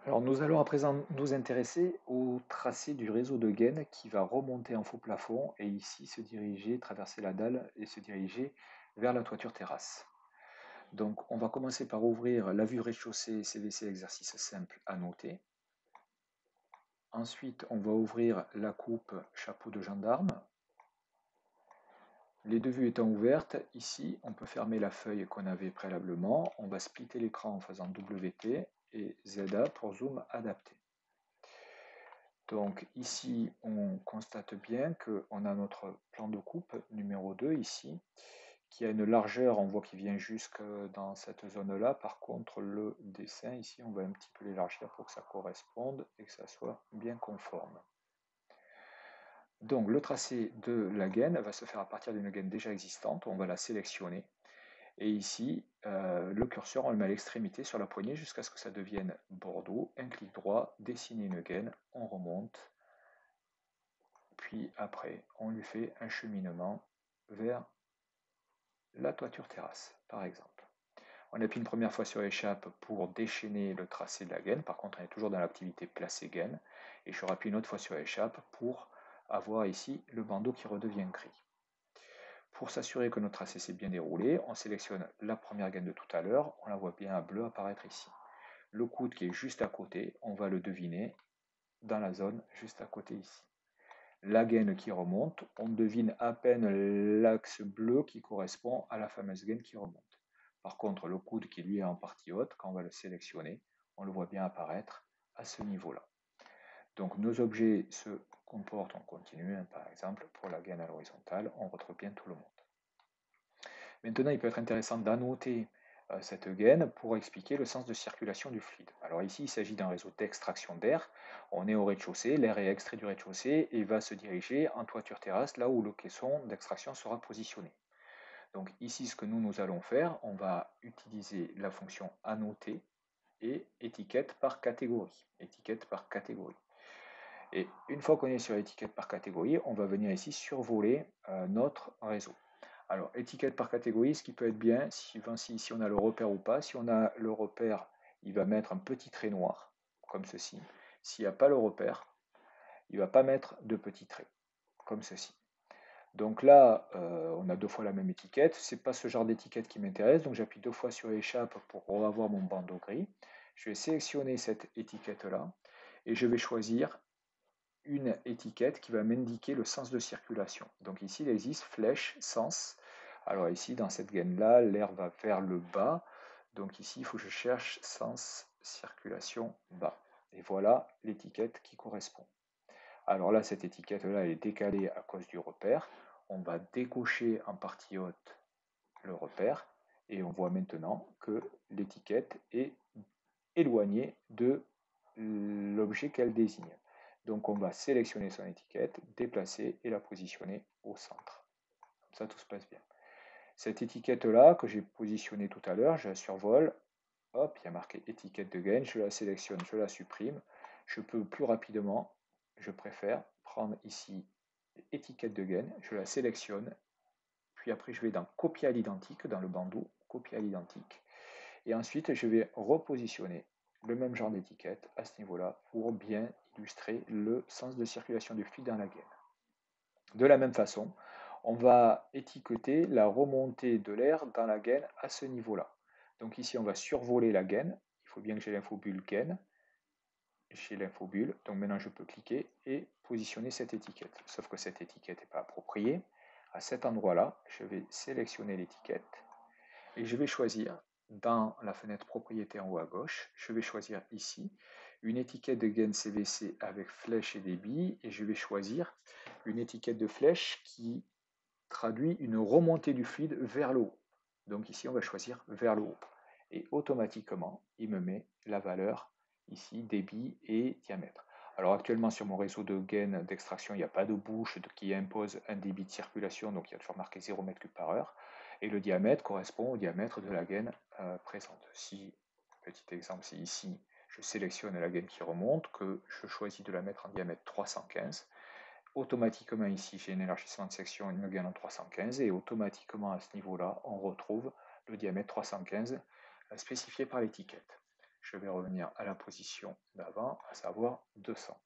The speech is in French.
Alors nous allons à présent nous intéresser au tracé du réseau de gaines qui va remonter en faux plafond et ici se diriger, traverser la dalle et se diriger vers la toiture terrasse. Donc on va commencer par ouvrir la vue rez-de-chaussée CVC exercice simple à noter. Ensuite on va ouvrir la coupe chapeau de gendarme. Les deux vues étant ouvertes, ici on peut fermer la feuille qu'on avait préalablement. On va splitter l'écran en faisant WT et ZA pour zoom adapté. Donc ici, on constate bien qu'on a notre plan de coupe numéro 2 ici, qui a une largeur, on voit qu'il vient jusque dans cette zone-là. Par contre, le dessin ici, on va un petit peu l'élargir pour que ça corresponde et que ça soit bien conforme. Donc le tracé de la gaine va se faire à partir d'une gaine déjà existante. On va la sélectionner. Et ici, le curseur, on le met à l'extrémité sur la poignée jusqu'à ce que ça devienne bordeaux. Un clic droit, dessiner une gaine, on remonte. Puis après, on lui fait un cheminement vers la toiture terrasse, par exemple. On appuie une première fois sur échappe pour déchaîner le tracé de la gaine. Par contre, on est toujours dans l'activité placer gaine. Et je rappuie une autre fois sur échappe pour avoir ici le bandeau qui redevient gris. Pour s'assurer que notre tracé s'est bien déroulé, on sélectionne la première gaine de tout à l'heure. On la voit bien à bleu apparaître ici. Le coude qui est juste à côté, on va le deviner dans la zone juste à côté ici. La gaine qui remonte, on devine à peine l'axe bleu qui correspond à la fameuse gaine qui remonte. Par contre, le coude qui lui est en partie haute, quand on va le sélectionner, on le voit bien apparaître à ce niveau-là. Donc nos objets se comportent en continu, par exemple pour la gaine à l'horizontale, on retrouve bien tout le monde. Maintenant, il peut être intéressant d'annoter cette gaine pour expliquer le sens de circulation du fluide. Alors ici, il s'agit d'un réseau d'extraction d'air. On est au rez-de-chaussée, l'air est extrait du rez-de-chaussée et va se diriger en toiture terrasse, là où le caisson d'extraction sera positionné. Donc ici, ce que nous allons faire, on va utiliser la fonction annoter et étiquette par catégorie. Étiquette par catégorie. Et une fois qu'on est sur étiquette par catégorie, on va venir ici survoler notre réseau. Alors, étiquette par catégorie, ce qui peut être bien, suivant si on a le repère ou pas. Si on a le repère, il va mettre un petit trait noir, comme ceci. S'il n'y a pas le repère, il ne va pas mettre de petits traits, comme ceci. Donc là, on a deux fois la même étiquette. Ce n'est pas ce genre d'étiquette qui m'intéresse, donc j'appuie deux fois sur échappe pour avoir mon bandeau gris. Je vais sélectionner cette étiquette-là et je vais choisir une étiquette qui va m'indiquer le sens de circulation. Donc ici, il existe flèche, sens. Alors ici, dans cette gaine-là, l'air va vers le bas. Donc ici, il faut que je cherche sens circulation bas. Et voilà l'étiquette qui correspond. Alors là, cette étiquette-là est décalée à cause du repère. On va décocher en partie haute le repère. Et on voit maintenant que l'étiquette est éloignée de l'objet qu'elle désigne. Donc on va sélectionner son étiquette, déplacer et la positionner au centre. Comme ça, tout se passe bien. Cette étiquette-là que j'ai positionnée tout à l'heure, je la survole. Hop, il y a marqué étiquette de gaine. Je la sélectionne, je la supprime. Je peux plus rapidement, je préfère prendre ici étiquette de gaine. Je la sélectionne. Puis après, je vais dans copier à l'identique, dans le bandeau, copier à l'identique. Et ensuite, je vais repositionner le même genre d'étiquette à ce niveau-là pour bien illustrer le sens de circulation du fluide dans la gaine. De la même façon, on va étiqueter la remontée de l'air dans la gaine à ce niveau-là. Donc ici, on va survoler la gaine. Il faut bien que j'ai l'infobulle gaine. J'ai l'infobulle. Donc maintenant, je peux cliquer et positionner cette étiquette. Sauf que cette étiquette n'est pas appropriée. À cet endroit-là, je vais sélectionner l'étiquette et je vais choisir dans la fenêtre propriété en haut à gauche, je vais choisir ici une étiquette de gaine CVC avec flèche et débit et je vais choisir une étiquette de flèche qui traduit une remontée du fluide vers le haut. Donc ici, on va choisir vers le haut. Et automatiquement, il me met la valeur ici, débit et diamètre. Alors actuellement, sur mon réseau de gaine d'extraction, il n'y a pas de bouche qui impose un débit de circulation, donc il y a toujours marqué 0 m3 par heure. Et le diamètre correspond au diamètre de la gaine présente. Si, petit exemple, c'est ici, je sélectionne la gaine qui remonte, que je choisis de la mettre en diamètre 315, automatiquement ici j'ai un élargissement de section, une gaine en 315 et automatiquement à ce niveau-là on retrouve le diamètre 315 spécifié par l'étiquette. je vais revenir à la position d'avant, à savoir 200.